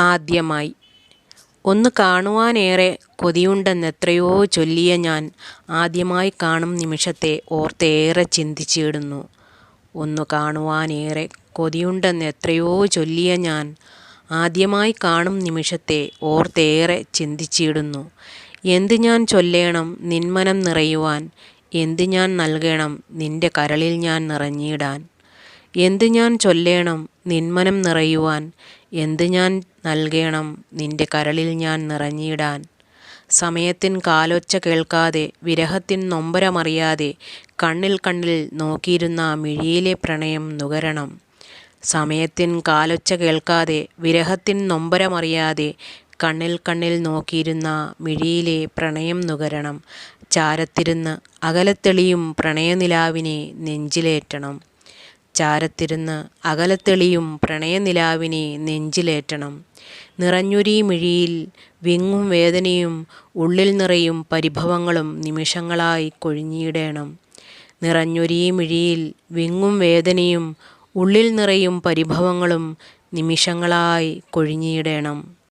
ആദ്യമായി ഒന്ന് കാണുവാനേറെ കൊതിയുണ്ടെന്നെത്രയോ ചൊല്ലിയ ഞാൻ ആദ്യമായി കാണും നിമിഷത്തെ ഓർത്തേറെ ചിന്തിച്ചിടുന്നു. ഒന്നു കാണുവാനേറെ കൊതിയുണ്ടെന്നെത്രയോ ചൊല്ലിയ ഞാൻ ആദ്യമായി കാണും നിമിഷത്തെ ഓർത്തേറെ ചിന്തിച്ചിടുന്നു. എന്ത് ഞാൻ ചൊല്ലേണം നിന്മനം നിറയുവാൻ, എന്ത് ഞാൻ നൽകേണം നിന്റെ കരളിൽ ഞാൻ നിറഞ്ഞിടാൻ. എന്ത് ഞാൻ ചൊല്ലേണം നിന്മനം നിറയുവാൻ, എന്ത് ഞാൻ നൽകേണം നിന്റെ കരളിൽ ഞാൻ നിറഞ്ഞിടാൻ. സമയത്തിൻ കാലൊച്ച കേൾക്കാതെ വിരഹത്തിൻ നൊമ്പരമറിയാതെ കണ്ണിൽ കണ്ണിൽ നോക്കിയിരുന്ന മിഴിയിലെ പ്രണയം നുകരണം. സമയത്തിൻ കാലൊച്ച കേൾക്കാതെ വിരഹത്തിൻ നൊമ്പരമറിയാതെ കണ്ണിൽ കണ്ണിൽ നോക്കിയിരുന്ന മിഴിയിലെ പ്രണയം നുകരണം. ചാരത്തിരുന്ന് അകലത്തെളിയും പ്രണയനിലാവിനെ നെഞ്ചിലേറ്റണം. ചാരത്തിരുന്ന് അകലത്തെളിയും പ്രണയനിലാവിനെ നെഞ്ചിലേറ്റണം. നിറഞ്ഞൊരീ മിഴിയിൽ വിങ്ങും വേദനയും ഉള്ളിൽ നിറയും പരിഭവങ്ങളും നിമിഷങ്ങളായി കൊഴിഞ്ഞിടേണം. നിറഞ്ഞൊരീ മിഴിയിൽ വിങ്ങും വേദനയും ഉള്ളിൽ നിറയും പരിഭവങ്ങളും നിമിഷങ്ങളായി കൊഴിഞ്ഞിടേണം.